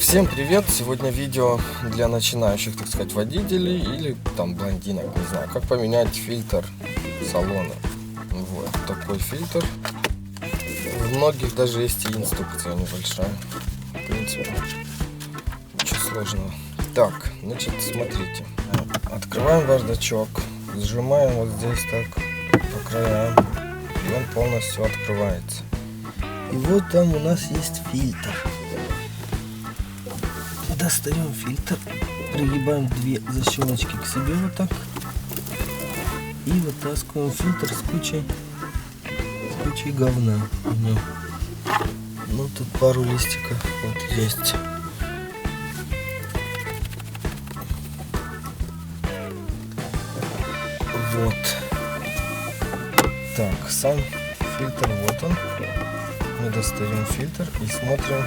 Всем привет! Сегодня видео для начинающих, так сказать, водителей или там блондинок, не знаю, как поменять фильтр салона. Вот такой фильтр. В многих даже есть и инструкция небольшая. В принципе, ничего сложного. Так, значит, смотрите. Открываем бардачок, сжимаем вот здесь так по краям, и он полностью открывается. И вот там у нас есть фильтр. Достаем фильтр, пригибаем две защелочки к себе вот так и вытаскиваем фильтр с кучей говна. Ну тут пару листиков вот есть. Вот. Так, сам фильтр вот он. Мы достаем фильтр и смотрим.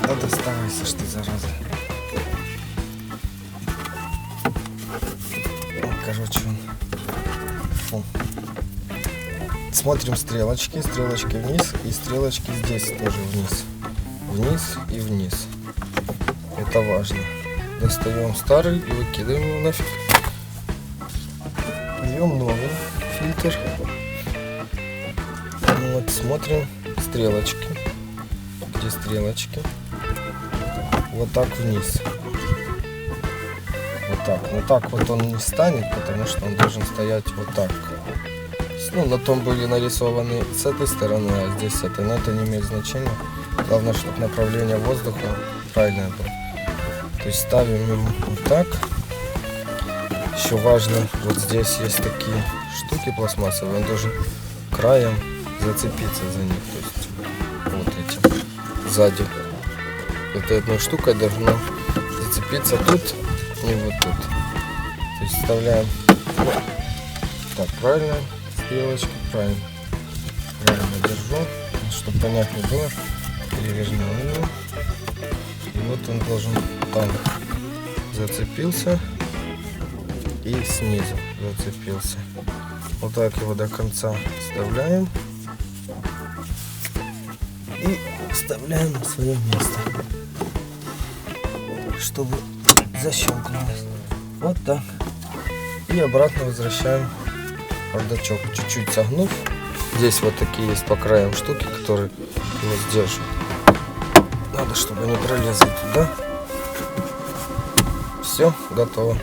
Да доставайся, что зараза. Короче, фу. Смотрим стрелочки вниз и стрелочки здесь тоже вниз. Вниз и вниз. Это важно. Достаем старый и выкидываем его нафиг. Берем новый фильтр. Вот, смотрим стрелочки. Где стрелочки? Вот так вниз. Вот так. Но так вот он не станет, потому что он должен стоять вот так. Ну, на том были нарисованы с этой стороны, а здесь с этой. Но это не имеет значения. Главное, чтобы направление воздуха правильное было. То есть ставим его вот так. Еще важно, вот здесь есть такие штуки пластмассовые. Он должен краем зацепиться за них. То есть вот этим сзади. Этой одной штукой должно зацепиться тут и вот тут. То есть вставляем так, правильно, стрелочки, правильно держу, чтобы понятнее было. Перевернем его. И вот он должен там зацепился и снизу зацепился. Вот так его до конца вставляем и вставляем на свое место, чтобы защелкнулось. Вот так. И обратно возвращаем бардачок, чуть-чуть согнув. Здесь вот такие есть по краям штуки, которые его сдерживают. Надо, чтобы они пролезли туда. Все, готово.